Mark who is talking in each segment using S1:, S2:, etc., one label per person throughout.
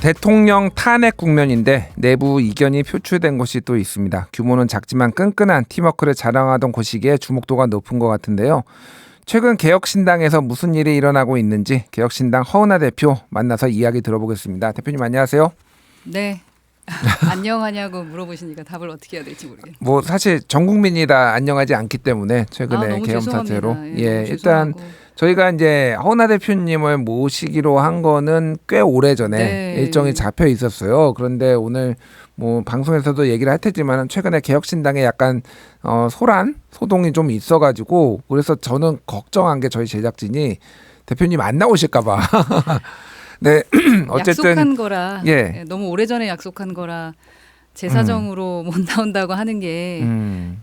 S1: 대통령 탄핵 국면인데 내부 이견이 표출된 곳이 또 있습니다. 규모는 작지만 끈끈한 팀워크를 자랑하던 곳이기에 주목도가 높은 것 같은데요. 최근 개혁신당에서 무슨 일이 일어나고 있는지 개혁신당 허은하 대표 만나서 이야기 들어보겠습니다. 대표님 안녕하세요.
S2: 네. 안녕하냐고 물어보시니까 답을 어떻게 해야 될지 모르겠네요.
S1: 뭐 사실 전 국민이 다 안녕하지 않기 때문에 최근에 계엄 사태로 일단 저희가 이제 허은하 대표님을 모시기로 한 거는 꽤 오래 전에 일정이 잡혀 있었어요. 그런데 오늘 뭐 방송에서도 얘기를 할 테지만 최근에 개혁신당에 약간 소동이 좀 있어가지고 그래서 저는 걱정한 게 저희 제작진이 대표님 안 나오실까봐. 네, 어쨌든
S2: 약속한 거라 너무 오래전에 약속한 거라 제 사정으로 못 나온다고 하는 게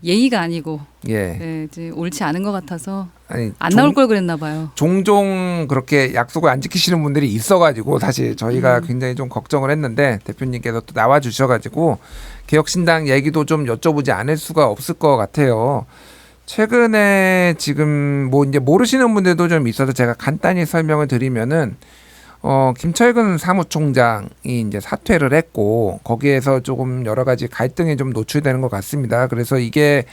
S2: 예의가 아니고 이제 옳지 않은 것 같아서 안 나올 걸 그랬나 봐요.
S1: 종종 그렇게 약속을 안 지키시는 분들이 있어가지고 사실 저희가 굉장히 좀 걱정을 했는데 대표님께서 또 나와 주셔가지고 개혁신당 얘기도 좀 여쭤보지 않을 수가 없을 것 같아요. 최근에 지금 뭐 이제 모르시는 분들도 좀 있어서 제가 간단히 설명을 드리면은 김철근 사무총장이 이제 사퇴를 했고 거기에서 조금 여러 가지 갈등이 좀 노출되는 것 같습니다. 그래서 이게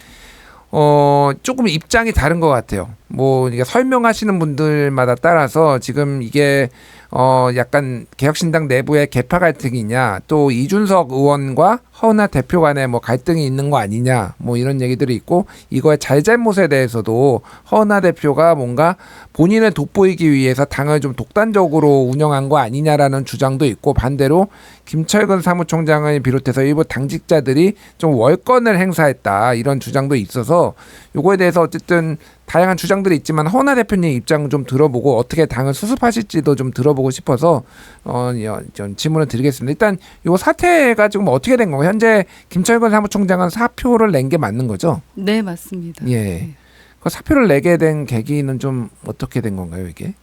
S1: 조금 입장이 다른 것 같아요. 뭐 이게 설명하시는 분들마다 따라서 지금 이게 약간 개혁신당 내부의 계파 갈등이냐 또 이준석 의원과 허은하 대표 간에 뭐 갈등이 있는 거 아니냐 뭐 이런 얘기들이 있고 이거의 잘잘못에 대해서도 허은하 대표가 뭔가 본인을 돋보이기 위해서 당을 좀 독단적으로 운영한 거 아니냐라는 주장도 있고 반대로 김철근 사무총장을 비롯해서 일부 당직자들이 좀 월권을 행사했다 이런 주장도 있어서 요거에 대해서 어쨌든 다양한 주장들이 있지만 허은하 대표님 입장 좀 들어보고 어떻게 당을 수습하실지도 좀 들어보고 싶어서 좀 질문을 드리겠습니다. 일단 요 사태가 지금 어떻게 된 건가요? 현재 김철근 사무총장은 사표를 낸 게 맞는 거죠?
S2: 네, 맞습니다.
S1: 예. 그 사표를 내게 된 계기는 좀 어떻게 된 건가요, 이게?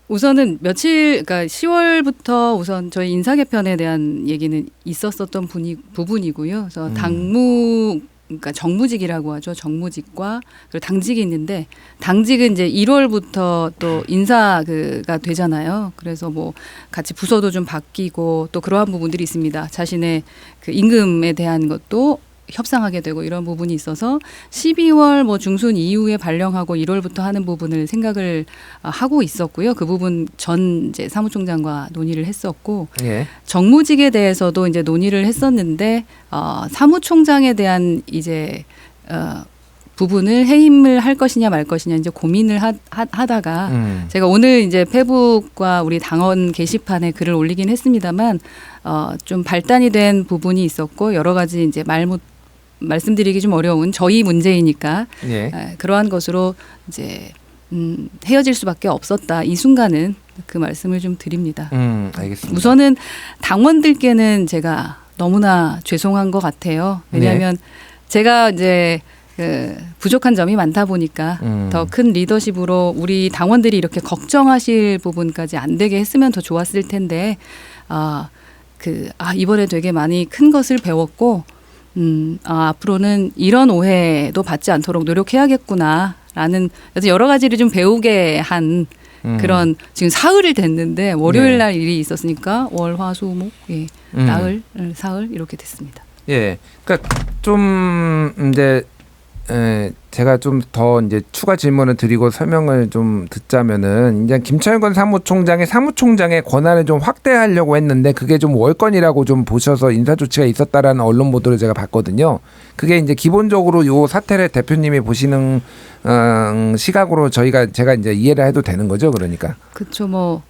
S2: 우선은 그러니까 10월부터 우선 저희 인사 개편에 대한 얘기는 있었었던 부분이고요. 그래서 그러니까 정무직이라고 하죠. 정무직과 그리고 당직이 있는데 당직은 이제 1월부터 또 인사가 되잖아요. 그래서 뭐 같이 부서도 좀 바뀌고 또 그러한 부분들이 있습니다. 자신의 그 임금에 대한 것도 협상하게 되고 이런 부분이 있어서 12월 뭐 중순 이후에 발령하고 1월부터 하는 부분을 생각을 하고 있었고요. 그 부분 전 이제 사무총장과 논의를 했었고 정무직에 대해서도 이제 논의를 했었는데 사무총장에 대한 이제 부분을 해임을 할 것이냐 말 것이냐 이제 고민을 하다가 제가 오늘 이제 페북과 우리 당원 게시판에 글을 올리긴 했습니다만 좀 발단이 된 부분이 있었고 여러 가지 이제 말씀드리기 좀 어려운 저희 문제이니까 그러한 것으로 이제 헤어질 수밖에 없었다. 이 순간은 그 말씀을 좀 드립니다.
S1: 알겠습니다.
S2: 우선은 당원들께는 제가 너무나 죄송한 것 같아요. 왜냐하면 제가 이제 부족한 점이 많다 보니까 더 큰 리더십으로 우리 당원들이 이렇게 걱정하실 부분까지 안 되게 했으면 더 좋았을 텐데 이번에 되게 많이 큰 것을 배웠고 앞으로는 이런 오해도 받지 않도록 노력해야겠구나라는 여러 가지를 좀 배우게 한 그런 지금 사흘이 됐는데 월요일 날 일이 있었으니까 월, 화, 수, 목, 나흘, 사흘 이렇게 됐습니다.
S1: 예, 그러니까 좀 이제 제가 좀 더 이제 추가 질문을 드리고 설명을 좀 듣자면은 이제 김철근 사무총장의 권한을 좀 확대하려고 했는데 그게 좀 월권이라고 좀 보셔서 인사 조치가 있었다라는 언론 보도를 제가 봤거든요. 그게 이제 기본적으로 요 사태를 대표님이 보시는 시각으로 제가 이제 이해를 해도 되는 거죠, 그러니까.
S2: 그렇죠. 뭐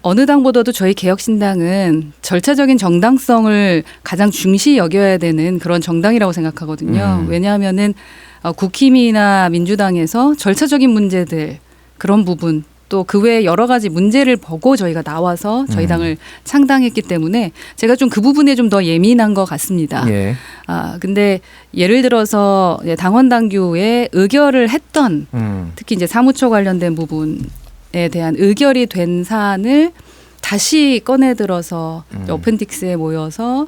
S2: 어느 당보다도 저희 개혁신당은 절차적인 정당성을 가장 중시 여겨야 되는 그런 정당이라고 생각하거든요. 왜냐하면은 국힘이나 민주당에서 절차적인 문제들 그런 부분 또 그 외에 여러 가지 문제를 보고 저희가 나와서 저희 당을 창당했기 때문에 제가 좀 그 부분에 좀 더 예민한 것 같습니다. 근데 예를 들어서 당원 당규에 의결을 했던 특히 이제 사무처 관련된 부분에 대한 의결이 된 사안을 다시 꺼내 들어서 어펜딕스에 모여서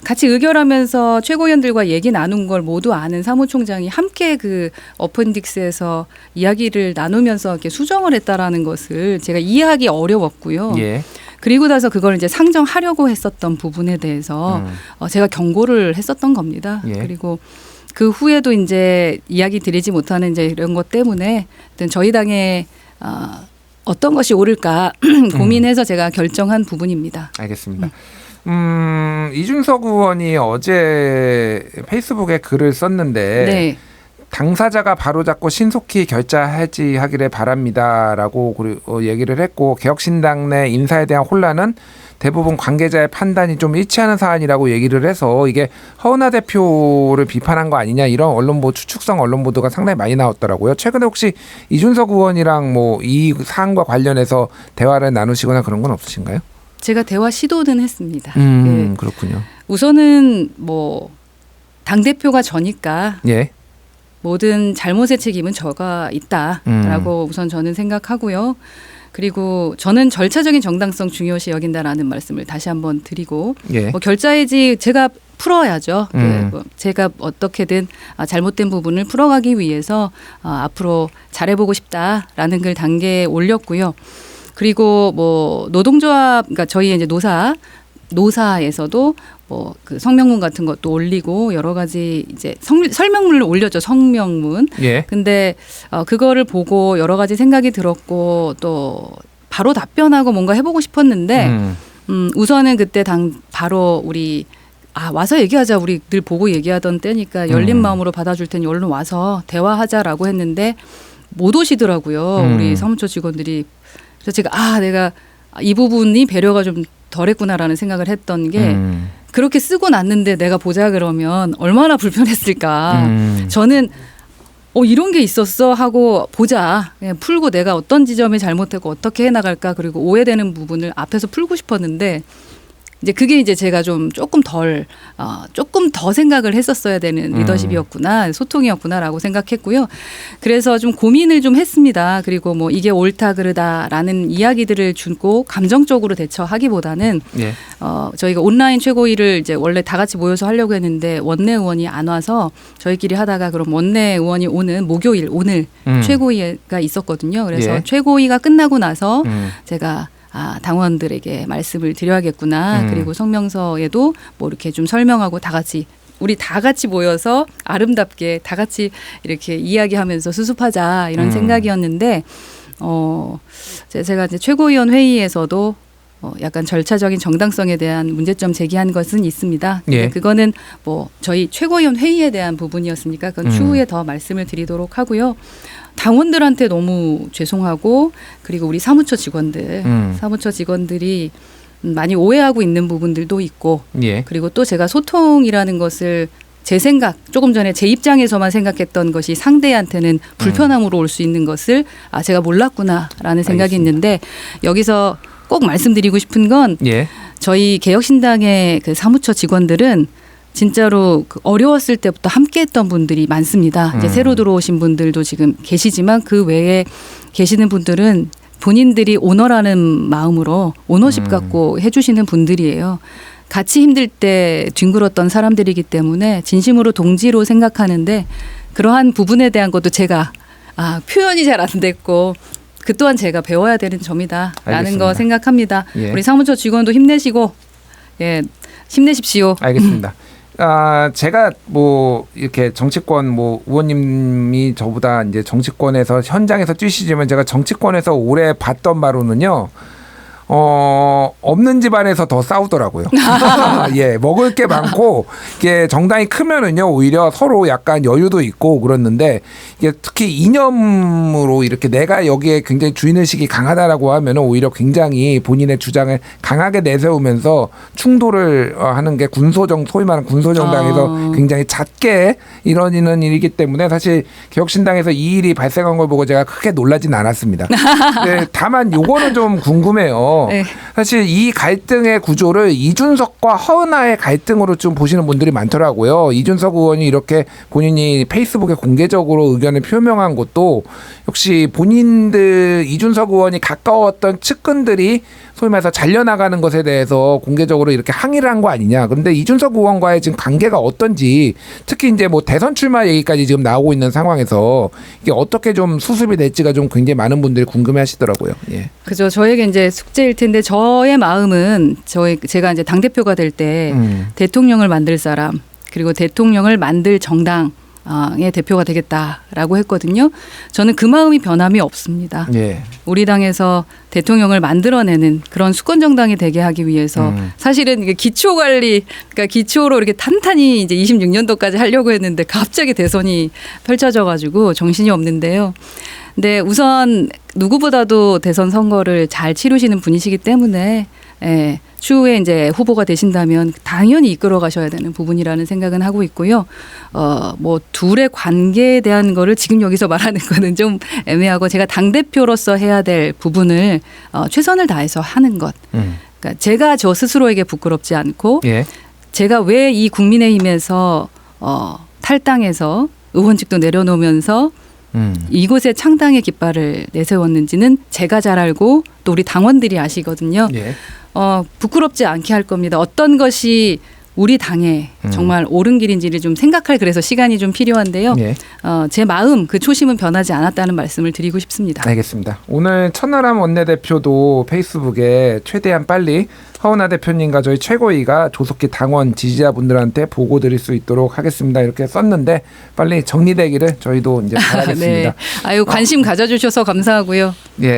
S2: 같이 의결하면서 최고위원들과 얘기 나눈 걸 모두 아는 사무총장이 함께 그 어펜딕스에서 이야기를 나누면서 이렇게 수정을 했다라는 것을 제가 이해하기 어려웠고요. 그리고 나서 그걸 이제 상정하려고 했었던 부분에 대해서 제가 경고를 했었던 겁니다.
S1: 예.
S2: 그리고 그 후에도 이제 이야기 드리지 못하는 이제 이런 것 때문에 저희 당에 어떤 것이 옳을까 고민해서 제가 결정한 부분입니다.
S1: 알겠습니다. 이준석 의원이 어제 페이스북에 글을 썼는데
S2: 네.
S1: 당사자가 바로잡고 신속히 결자해지하기를 바랍니다라고 얘기를 했고 개혁신당 내 인사에 대한 혼란은 대부분 관계자의 판단이 좀 일치하는 사안이라고 얘기를 해서 이게 허은하 대표를 비판한 거 아니냐 이런 추측성 언론 보도가 상당히 많이 나왔더라고요. 최근에 혹시 이준석 의원이랑 뭐 이 사안과 관련해서 대화를 나누시거나 그런 건 없으신가요?
S2: 제가 대화 시도는 했습니다. 예.
S1: 그렇군요.
S2: 우선은 뭐 당대표가 저니까
S1: 예.
S2: 모든 잘못의 책임은 저가 있다라고 우선 저는 생각하고요. 그리고 저는 절차적인 정당성 중요시 여긴다라는 말씀을 다시 한번 드리고
S1: 예.
S2: 뭐 결자해지 제가 풀어야죠. 뭐 제가 어떻게든 잘못된 부분을 풀어가기 위해서 앞으로 잘해보고 싶다라는 글 단계에 올렸고요. 그리고 뭐 노동조합, 그러니까 저희 이제 노사에서도 뭐 그 성명문 같은 것도 올리고 여러 가지 이제 설명문을 올렸죠. 성명문.
S1: 예.
S2: 근데 그거를 보고 여러 가지 생각이 들었고 또 바로 답변하고 뭔가 해보고 싶었는데 우선은 그때 바로 우리 와서 얘기하자. 우리 늘 보고 얘기하던 때니까 열린 마음으로 받아줄 테니 얼른 와서 대화하자라고 했는데 못 오시더라고요. 우리 사무처 직원들이. 그래서 제가 내가 이 부분이 배려가 좀 덜했구나라는 생각을 했던 게 그렇게 쓰고 났는데 내가 보자 그러면 얼마나 불편했을까. 저는 이런 게 있었어 하고 보자. 그냥 풀고 내가 어떤 지점이 잘못했고 어떻게 해나갈까 그리고 오해되는 부분을 앞에서 풀고 싶었는데 이제 그게 이제 제가 조금 더 생각을 했었어야 되는 리더십이었구나, 소통이었구나라고 생각했고요. 그래서 좀 고민을 좀 했습니다. 그리고 뭐 이게 옳다 그르다라는 이야기들을 주고 감정적으로 대처하기보다는
S1: 예.
S2: 저희가 온라인 최고위를 이제 원래 다 같이 모여서 하려고 했는데 원내 의원이 안 와서 저희끼리 하다가 그럼 원내 의원이 오는 목요일 오늘 최고위가 있었거든요. 그래서
S1: 예.
S2: 최고위가 끝나고 나서 제가 당원들에게 말씀을 드려야겠구나. 그리고 성명서에도 뭐 이렇게 좀 설명하고 우리 다 같이 모여서 아름답게 다 같이 이렇게 이야기하면서 수습하자 이런 생각이었는데 제가 이제 최고위원 회의에서도 약간 절차적인 정당성에 대한 문제점 제기한 것은 있습니다.
S1: 예.
S2: 그거는 뭐 저희 최고위원 회의에 대한 부분이었으니까 그건 추후에 더 말씀을 드리도록 하고요. 당원들한테 너무 죄송하고 그리고 우리 사무처 직원들이 많이 오해하고 있는 부분들도 있고
S1: 예.
S2: 그리고 또 제가 소통이라는 것을 제 생각 조금 전에 제 입장에서만 생각했던 것이 상대한테는 불편함으로 올 수 있는 것을 제가 몰랐구나라는 생각이
S1: 알겠습니다.
S2: 있는데 여기서 꼭 말씀드리고 싶은 건
S1: 예.
S2: 저희 개혁신당의 그 사무처 직원들은 진짜로 어려웠을 때부터 함께했던 분들이 많습니다. 이제 새로 들어오신 분들도 지금 계시지만 그 외에 계시는 분들은 본인들이 오너라는 마음으로 오너십 갖고 해주시는 분들이에요. 같이 힘들 때 뒹굴었던 사람들이기 때문에 진심으로 동지로 생각하는데 그러한 부분에 대한 것도 제가 표현이 잘 안 됐고 그 또한 제가 배워야 되는 점이다라는
S1: 알겠습니다.
S2: 거 생각합니다.
S1: 예.
S2: 우리 사무처 직원도 힘내시고 힘내십시오.
S1: 알겠습니다. 제가 뭐 이렇게 정치권 의원님이 저보다 이제 정치권에서 현장에서 뛰시지만 제가 정치권에서 오래 봤던 바로는요. 없는 집안에서 더 싸우더라고요. 예, 먹을 게 많고 이게 정당이 크면은요 오히려 서로 약간 여유도 있고 그렇는데 이게 특히 이념으로 이렇게 내가 여기에 굉장히 주인의식이 강하다라고 하면은 오히려 굉장히 본인의 주장을 강하게 내세우면서 충돌을 하는 게 소위 말하는 군소정당에서 굉장히 잦게 이뤄지는 일이기 때문에 사실 개혁신당에서 이 일이 발생한 걸 보고 제가 크게 놀라진 않았습니다. 네, 다만 요거는 좀 궁금해요.
S2: 네.
S1: 사실 이 갈등의 구조를 이준석과 허은하의 갈등으로 좀 보시는 분들이 많더라고요. 이준석 의원이 이렇게 본인이 페이스북에 공개적으로 의견을 표명한 것도 역시 본인들 이준석 의원이 가까웠던 측근들이 소위 말해서 잘려나가는 것에 대해서 공개적으로 이렇게 항의를 한 거 아니냐. 그런데 이준석 의원과의 지금 관계가 어떤지 특히 이제 뭐 대선 출마 얘기까지 지금 나오고 있는 상황에서 이게 어떻게 좀 수습이 될지가 좀 굉장히 많은 분들이 궁금해 하시더라고요. 예.
S2: 그죠. 저에게 이제 숙제 문제일 텐데 저의 마음은 제가 이제 당 대표가 될 때 대통령을 만들 사람 그리고 대통령을 만들 정당의 대표가 되겠다라고 했거든요. 저는 그 마음이 변함이 없습니다.
S1: 예.
S2: 우리 당에서 대통령을 만들어내는 그런 수권 정당이 되게 하기 위해서 사실은 이게 기초 관리, 그러니까 기초로 이렇게 탄탄히 이제 26년도까지 하려고 했는데 갑자기 대선이 펼쳐져가지고 정신이 없는데요. 근데 우선 누구보다도 대선 선거를 잘 치르시는 분이시기 때문에 추후에 이제 후보가 되신다면 당연히 이끌어 가셔야 되는 부분이라는 생각은 하고 있고요. 뭐 둘의 관계에 대한 거를 지금 여기서 말하는 거는 좀 애매하고 제가 당대표로서 해야 될 부분을 최선을 다해서 하는 것. 그러니까 제가 저 스스로에게 부끄럽지 않고
S1: 예.
S2: 제가 왜 이 국민의힘에서 탈당해서 의원직도 내려놓으면서 이곳에 창당의 깃발을 내세웠는지는 제가 잘 알고 또 우리 당원들이 아시거든요.
S1: 예.
S2: 부끄럽지 않게 할 겁니다. 어떤 것이 우리 당에 정말 옳은 길인지를 좀 생각할 그래서 시간이 좀 필요한데요.
S1: 예.
S2: 제 마음 그 초심은 변하지 않았다는 말씀을 드리고 싶습니다.
S1: 알겠습니다. 오늘 천하람 원내대표도 페이스북에 최대한 빨리 허은하 대표님과 저희 최고위가 조속히 당원 지지자분들한테 보고 드릴 수 있도록 하겠습니다. 이렇게 썼는데 빨리 정리되기를 저희도 이제 바라겠습니다.
S2: 네. 아유 관심 가져주셔서 감사하고요.
S1: 예.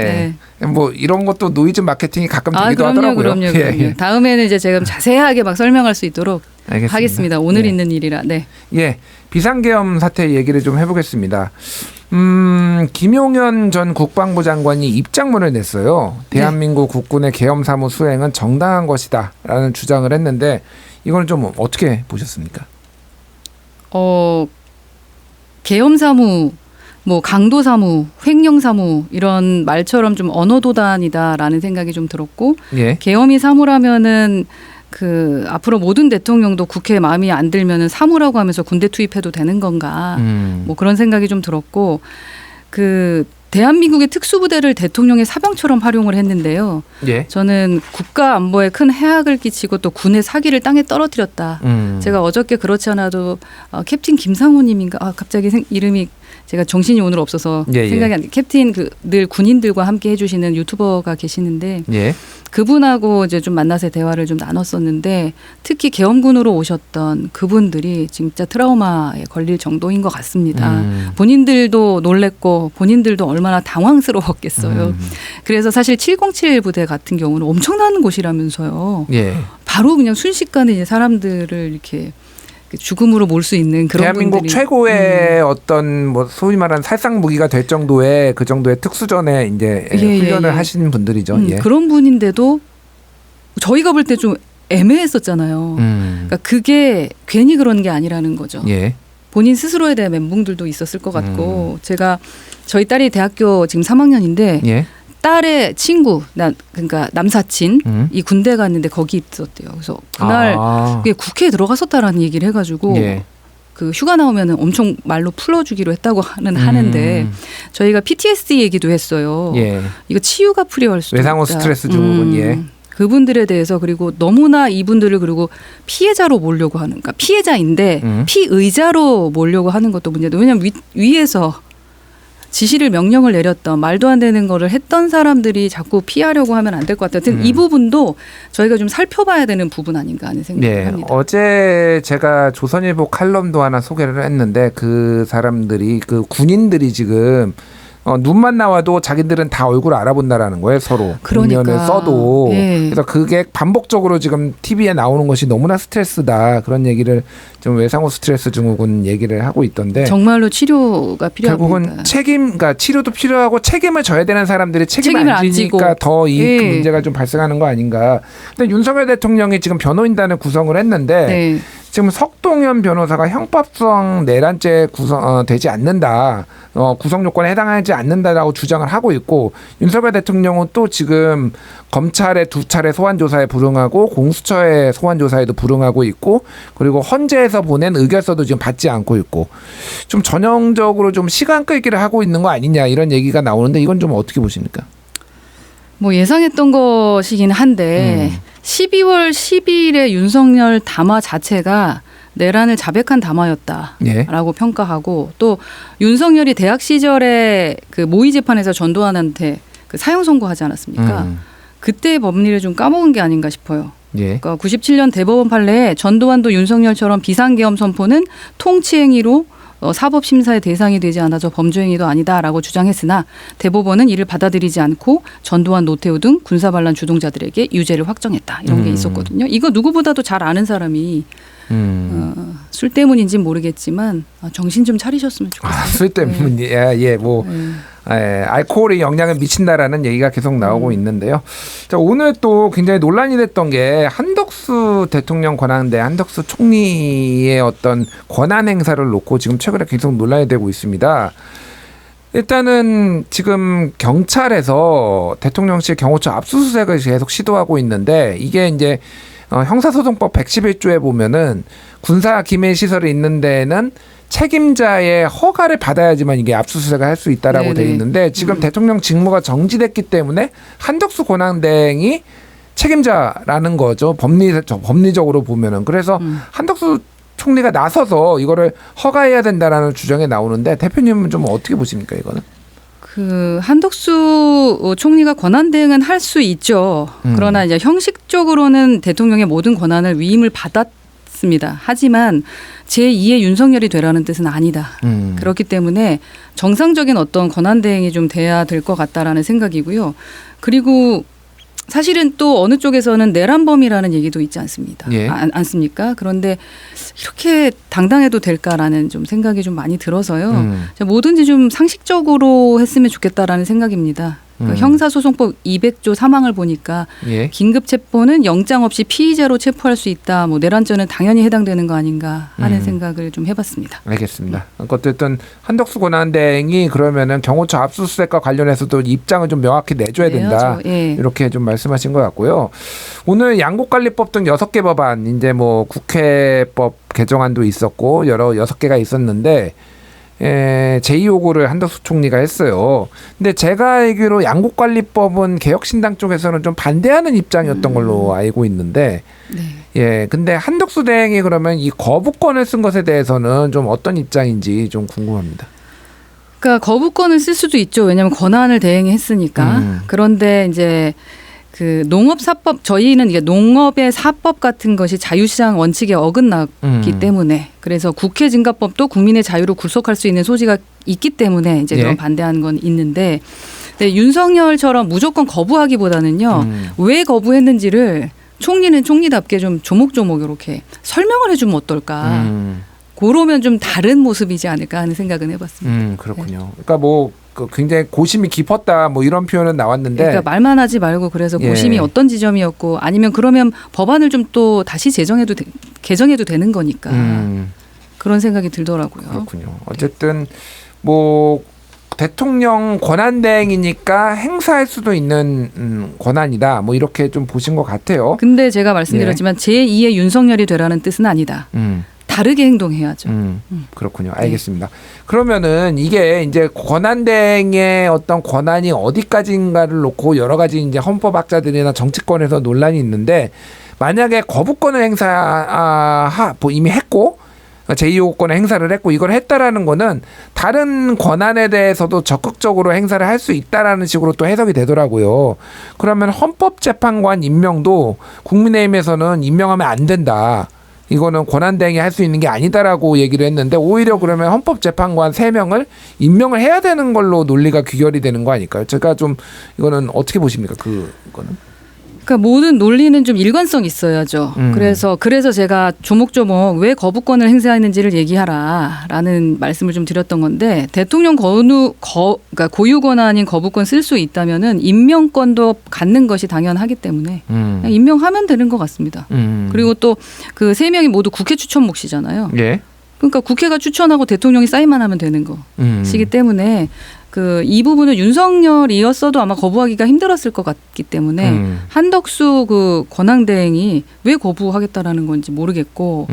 S2: 네.
S1: 뭐 이런 것도 노이즈 마케팅이 가끔 되기도 하더라고요.
S2: 그럼요.
S1: 예.
S2: 다음에는 이제 제가 자세하게 막 설명할 수 있도록
S1: 알겠습니다.
S2: 하겠습니다. 오늘
S1: 예.
S2: 있는 일이라. 네.
S1: 예, 비상계엄 사태 얘기를 좀 해보겠습니다. 김용현 전 국방부 장관이 입장문을 냈어요. 대한민국 국군의 계엄 사무 수행은 정당한 것이다라는 주장을 했는데 이거는 좀 어떻게 보셨습니까?
S2: 계엄 사무, 뭐 강도 사무, 횡령 사무 이런 말처럼 좀 언어도단이다라는 생각이 좀 들었고
S1: 예,
S2: 계엄이 사무라면은 그 앞으로 모든 대통령도 국회에 마음이 안 들면은 사무라고 하면서 군대 투입해도 되는 건가? 뭐 그런 생각이 좀 들었고 그 대한민국의 특수부대를 대통령의 사병처럼 활용을 했는데요.
S1: 예,
S2: 저는 국가 안보에 큰 해악을 끼치고 또 군의 사기를 땅에 떨어뜨렸다. 제가 어저께 그렇지 않아도 캡틴 김상호님인가 갑자기 이름이 제가 정신이 오늘 없어서
S1: 예,
S2: 생각이
S1: 예.
S2: 안 나. 캡틴 늘 군인들과 함께 해주시는 유튜버가 계시는데
S1: 예,
S2: 그분하고 이제 좀 만나서 대화를 좀 나눴었는데 특히 계엄군으로 오셨던 그분들이 진짜 트라우마에 걸릴 정도인 것 같습니다. 본인들도 놀랬고 본인들도 얼마나 당황스러웠겠어요. 그래서 사실 707 부대 같은 경우는 엄청난 곳이라면서요.
S1: 예.
S2: 바로 그냥 순식간에 이제 사람들을 이렇게 죽음으로 몰 수 있는 그런
S1: 대한민국
S2: 분들이
S1: 최고의 어떤 뭐 소위 말하는 살상 무기가 될 정도의 그 정도의 특수전에 이제 훈련을 하신 분들이죠. 예.
S2: 그런 분인데도 저희가 볼 때 좀 애매했었잖아요. 그러니까 그게 괜히 그런 게 아니라는 거죠.
S1: 예.
S2: 본인 스스로에 대한 멘붕들도 있었을 것 같고 제가 저희 딸이 대학교 지금 3학년인데
S1: 예.
S2: 딸의 친구, 그러니까 남사친 이 군대 갔는데 거기 있었대요. 그래서 그날 그게 국회에 들어갔었다라는 얘기를 해가지고
S1: 예.
S2: 그 휴가 나오면은 엄청 말로 풀어주기로 했다고 하는데 저희가 PTSD 얘기도 했어요.
S1: 예.
S2: 이거 치유가 필요할 수도
S1: 외상후
S2: 있다.
S1: 스트레스 증후군. 예.
S2: 그분들에 대해서 그리고 너무나 이분들을 그리고 피해자로 몰려고 하는, 그러니까 피해자인데 피의자로 몰려고 하는 것도 문제도. 왜냐하면 위에서 지시를 명령을 내렸던 말도 안 되는 거를 했던 사람들이 자꾸 피하려고 하면 안 될 것 같아요. 이 부분도 저희가 좀 살펴봐야 되는 부분 아닌가 하는 생각을
S1: 네,
S2: 합니다.
S1: 어제 제가 조선일보 칼럼도 하나 소개를 했는데 그 사람들이 그 군인들이 지금 눈만 나와도 자기들은 다 얼굴을 알아본다라는 거예요, 서로.
S2: 그러니까.
S1: 국면을 써도.
S2: 예.
S1: 그래서 그게 반복적으로 지금 TV에 나오는 것이 너무나 스트레스다. 그런 얘기를 좀 외상후 스트레스 증후군 얘기를 하고 있던데.
S2: 정말로 치료가 필요합니다.
S1: 결국은 그러니까 치료도 필요하고 책임을 져야 되는 사람들이 책임을 안 지니까
S2: 지고.
S1: 더 이
S2: 예.
S1: 문제가 좀 발생하는 거 아닌가. 근데 윤석열 대통령이 지금 변호인단을 구성을 했는데
S2: 네.
S1: 지금 석동현 변호사가 형법성 내란죄 되지 않는다. 구성 요건에 해당하지 않는다라고 주장을 하고 있고 윤석열 대통령은 또 지금 검찰의 2차례 소환 조사에 불응하고 공수처의 소환 조사에도 불응하고 있고 그리고 헌재에서 보낸 의결서도 지금 받지 않고 있고 좀 전형적으로 좀 시간 끌기를 하고 있는 거 아니냐 이런 얘기가 나오는데 이건 좀 어떻게 보십니까?
S2: 뭐 예상했던 것이긴 한데 12월 10일에 윤석열 담화 자체가 내란을 자백한 담화였다라고
S1: 예.
S2: 평가하고 또 윤석열이 대학 시절에 그 모의 재판에서 전두환한테 그 사형 선고하지 않았습니까? 그때의 법리를 좀 까먹은 게 아닌가 싶어요.
S1: 예.
S2: 그러니까 97년 대법원 판례에 전두환도 윤석열처럼 비상계엄 선포는 통치행위로 사법심사의 대상이 되지 않아서 범죄행위도 아니다라고 주장했으나 대법원은 이를 받아들이지 않고 전두환, 노태우 등 군사반란 주동자들에게 유죄를 확정했다. 이런 게 있었거든요. 이거 누구보다도 잘 아는 사람이 술 때문인지는 모르겠지만 정신 좀 차리셨으면 좋겠어요.
S1: 술 때문이 알코올이 영향을 미친다라는 얘기가 계속 나오고 있는데요. 자, 오늘 또 굉장히 논란이 됐던 게 한덕수 대통령 권한대 한덕수 총리의 어떤 권한 행사를 놓고 지금 최근에 계속 논란이 되고 있습니다. 일단은 지금 경찰에서 대통령실 경호처 압수수색을 계속 시도하고 있는데 이게 이제 형사소송법 111조에 보면은 군사 기밀 시설이 있는 데는 책임자의 허가를 받아야지만 이게 압수수색을 할 수 있다라고 돼 있는데 지금 대통령 직무가 정지됐기 때문에 한덕수 권한대행이 책임자라는 거죠. 법리적으로 보면은. 그래서 한덕수 총리가 나서서 이거를 허가해야 된다라는 주장이 나오는데 대표님은 좀 어떻게 보십니까 이거는?
S2: 그 한덕수 총리가 권한 대행은 할 수 있죠. 그러나 이제 형식적으로는 대통령의 모든 권한을 위임을 받았습니다. 하지만 제2의 윤석열이 되라는 뜻은 아니다. 그렇기 때문에 정상적인 어떤 권한 대행이 좀 돼야 될 것 같다라는 생각이고요. 그리고 사실은 또 어느 쪽에서는 내란범이라는 얘기도 있지 않습니다.
S1: 예.
S2: 않습니까? 그런데 이렇게 당당해도 될까라는 좀 생각이 좀 많이 들어서요. 뭐든지 좀 상식적으로 했으면 좋겠다라는 생각입니다. 그러니까 형사소송법 200조 3항을 보니까
S1: 예.
S2: 긴급 체포는 영장 없이 피의자로 체포할 수 있다. 뭐 내란죄는 당연히 해당되는 거 아닌가 하는 생각을 좀 해봤습니다.
S1: 알겠습니다. 어쨌든 한덕수 권한대행이 그러면은 경호처 압수수색과 관련해서도 입장을 좀 명확히 내줘야 된다.
S2: 예.
S1: 이렇게 좀 말씀하신 것 같고요. 오늘 양곡관리법 등 6개 법안 이제 뭐 국회법 개정안도 있었고 여러 6개가 있었는데 제2요구를 한덕수 총리가 했어요. 근데 제가 알기로 양곡관리법은 개혁신당 쪽에서는 좀 반대하는 입장이었던 걸로 알고 있는데
S2: 네.
S1: 예, 근데 한덕수 대행이 그러면 이 거부권을 쓴 것에 대해서는 좀 어떤 입장인지 좀 궁금합니다.
S2: 그러니까 거부권을 쓸 수도 있죠. 왜냐하면 권한을 대행했으니까. 그런데 이제 그 농업사법 저희는 이게 농업의 사법 같은 것이 자유시장 원칙에 어긋나기 때문에 그래서 국회 증가법도 국민의 자유를 구속할 수 있는 소지가 있기 때문에 이제 그런 반대하는 건 있는데 네, 윤석열처럼 무조건 거부하기보다는요 왜 거부했는지를 총리는 총리답게 좀 조목조목 이렇게 설명을 해주면 어떨까. 그러면 좀 다른 모습이지 않을까 하는 생각은 해봤습니다.
S1: 그렇군요. 그러니까 뭐 굉장히 고심이 깊었다 뭐 이런 표현은 나왔는데
S2: 그러니까 말만 하지 말고 그래서 고심이 어떤 지점이었고 아니면 그러면 법안을 좀 또 다시 개정해도 되는 거니까 그런 생각이 들더라고요.
S1: 그렇군요. 어쨌든 뭐 대통령 권한대행이니까 행사할 수도 있는 권한이다. 뭐 이렇게 좀 보신 것 같아요.
S2: 근데 제가 말씀드렸지만 제2의 윤석열이 되라는 뜻은 아니다. 다르게 행동해야죠.
S1: 그렇군요. 알겠습니다. 그러면은 이게 이제 권한대행의 어떤 권한이 어디까지인가를 놓고 여러 가지 이제 헌법학자들이나 정치권에서 논란이 있는데 만약에 거부권을 이미 했고 제2요구권의 행사를 했고 이걸 했다라는 거는 다른 권한에 대해서도 적극적으로 행사를 할 수 있다라는 식으로 또 해석이 되더라고요. 그러면 헌법재판관 임명도 국민의힘에서는 임명하면 안 된다. 이거는 권한대행이 할 수 있는 게 아니다라고 얘기를 했는데 오히려 그러면 헌법재판관 3명을 임명을 해야 되는 걸로 논리가 귀결이 되는 거 아닐까요? 제가 좀 이거는 어떻게 보십니까? 그거는?
S2: 그러니까 모든 논리는 좀 일관성 있어야죠. 그래서 제가 조목조목 왜 거부권을 행사했는지를 얘기하라라는 말씀을 좀 드렸던 건데 대통령 그러니까 고유 권한인 거부권 쓸 수 있다면은 임명권도 갖는 것이 당연하기 때문에 그냥 임명하면 되는 것 같습니다. 그리고 또 그 3명이 모두 국회 추천 몫이잖아요.
S1: 예.
S2: 그러니까 국회가 추천하고 대통령이 사인만 하면 되는 것이기 때문에 이 부분은 윤석열이었어도 아마 거부하기가 힘들었을 것 같기 때문에 한덕수 그 권한대행이 왜 거부하겠다라는 건지 모르겠고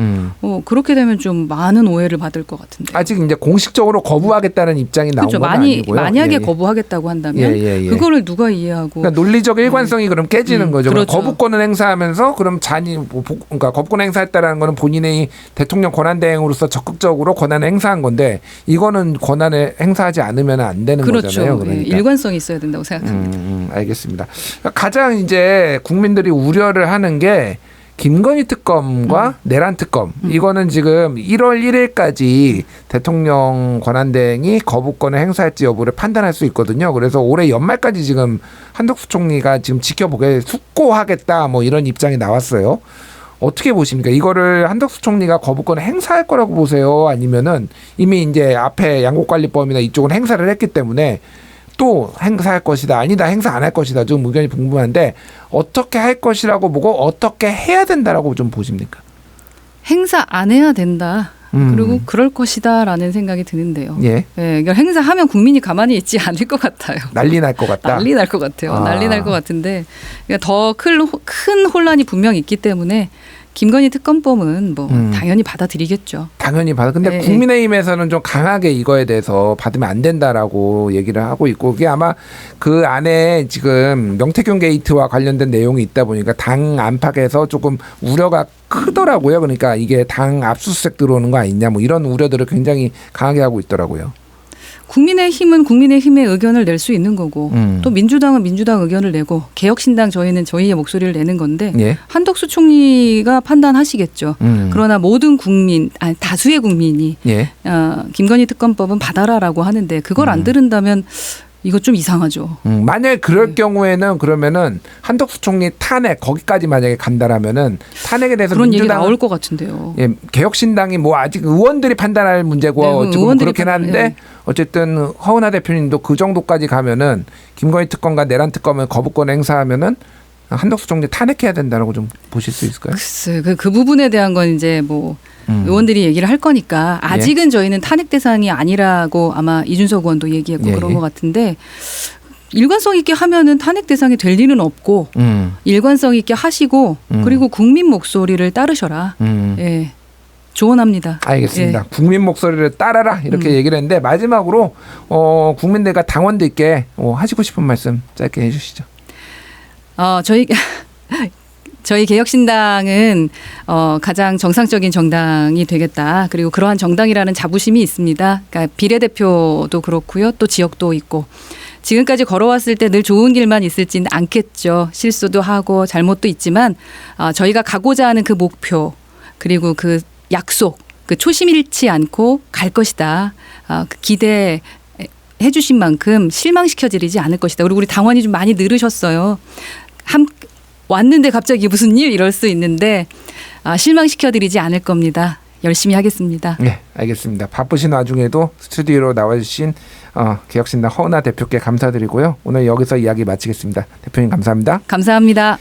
S2: 그렇게 되면 좀 많은 오해를 받을 것 같은데.
S1: 아직 이제 공식적으로 거부하겠다는 입장이 나온 건 아니고요.
S2: 만약에 거부하겠다고 한다면 그거를 누가 이해하고.
S1: 그러니까 논리적 일관성이 그럼 깨지는 거죠.
S2: 그렇죠.
S1: 거부권을 행사하면서 그럼 그러니까 거부권 행사했다라는 거는 본인의 대통령 권한대행으로서 적극적으로 권한을 행사한 건데 이거는 권한을 행사하지 않으면 안 안 되는
S2: 그렇죠.
S1: 거잖아요.
S2: 예,
S1: 그러니까.
S2: 일관성이 있어야 된다고 생각합니다.
S1: 알겠습니다. 가장 이제 국민들이 우려를 하는 게 김건희 특검과 내란 특검. 이거는 지금 1월 1일까지 대통령 권한대행이 거부권을 행사할지 여부를 판단할 수 있거든요. 그래서 올해 연말까지 지금 한덕수 총리가 지금 지켜보게 숙고하겠다 뭐 이런 입장이 나왔어요. 어떻게 보십니까? 이거를 한덕수 총리가 거부권을 행사할 거라고 보세요? 아니면은 이미 이제 앞에 양곡관리법이나 이쪽은 행사를 했기 때문에 또 행사할 것이다, 아니다, 행사 안 할 것이다, 좀 의견이 궁금한데 어떻게 할 것이라고 보고 어떻게 해야 된다라고 좀 보십니까?
S2: 행사 안 해야 된다. 그리고 그럴 것이다라는 생각이 드는데요.
S1: 예.
S2: 그러니까 행사하면 국민이 가만히 있지 않을 것 같아요.
S1: 난리 날 것 같다.
S2: 난리 날 것 같아요.
S1: 아.
S2: 난리 날 것 같은데 그러니까 더 큰 혼란이 분명 있기 때문에 김건희 특검법은 뭐 당연히 받아들이겠죠.
S1: 당연히 받아. 근데
S2: 네.
S1: 국민의힘에서는 좀 강하게 이거에 대해서 받으면 안 된다라고 얘기를 하고 있고 그게 아마 그 안에 지금 명태균 게이트와 관련된 내용이 있다 보니까 당 안팎에서 조금 우려가 크더라고요. 그러니까 이게 당 압수수색 들어오는 거 아니냐 뭐 이런 우려들을 굉장히 강하게 하고 있더라고요.
S2: 국민의힘은 국민의힘의 의견을 낼 수 있는 거고 또 민주당은 민주당 의견을 내고 개혁신당 저희는 저희의 목소리를 내는 건데
S1: 예.
S2: 한덕수 총리가 판단하시겠죠. 그러나 모든 국민, 아니 다수의 국민이
S1: 예.
S2: 김건희 특검법은 받아라라고 하는데 그걸 안 들은다면 이거 좀 이상하죠.
S1: 만약에 그럴 경우에는 그러면은 한덕수 총리 탄핵 거기까지 만약에 간다라면은 탄핵에 대해서
S2: 그런 얘기
S1: 민주당
S2: 나올 것 같은데요.
S1: 예, 개혁신당이 뭐 아직 의원들이 판단할 문제고
S2: 네,
S1: 지금
S2: 의원들이
S1: 그렇긴 한데
S2: 예.
S1: 어쨌든 허은하 대표님도 그 정도까지 가면은 김건희 특검과 내란 특검을 거부권 행사하면은 한덕수 총리 탄핵해야 된다라고 좀 보실 수 있을까요?
S2: 글쎄, 그 부분에 대한 건 이제 뭐 의원들이 얘기를 할 거니까 아직은 저희는 탄핵 대상이 아니라고 아마 이준석 의원도 얘기했고
S1: 예,
S2: 그런
S1: 예.
S2: 것 같은데 일관성 있게 하면은 탄핵 대상이 될 일은 없고 일관성 있게 하시고 그리고 국민 목소리를 따르셔라. 예. 조언합니다.
S1: 알겠습니다.
S2: 예.
S1: 국민 목소리를 따라라 이렇게 얘기를 했는데 마지막으로 국민들과 당원들께 하시고 싶은 말씀 짧게 해주시죠.
S2: 저희 개혁신당은 가장 정상적인 정당이 되겠다. 그리고 그러한 정당이라는 자부심이 있습니다. 그러니까 비례대표도 그렇고요. 또 지역도 있고. 지금까지 걸어왔을 때 늘 좋은 길만 있을지는 않겠죠. 실수도 하고 잘못도 있지만 저희가 가고자 하는 그 목표 그리고 그 약속, 그 초심 잃지 않고 갈 것이다. 그 기대해 주신 만큼 실망시켜드리지 않을 것이다. 그리고 우리 당원이 좀 많이 늘으셨어요. 왔는데 갑자기 무슨 일 이럴 수 있는데 실망시켜드리지 않을 겁니다. 열심히 하겠습니다.
S1: 네, 알겠습니다. 바쁘신 와중에도 스튜디오로 나와주신 개혁신당 허은하 대표께 감사드리고요. 오늘 여기서 이야기 마치겠습니다. 대표님 감사합니다.
S2: 감사합니다.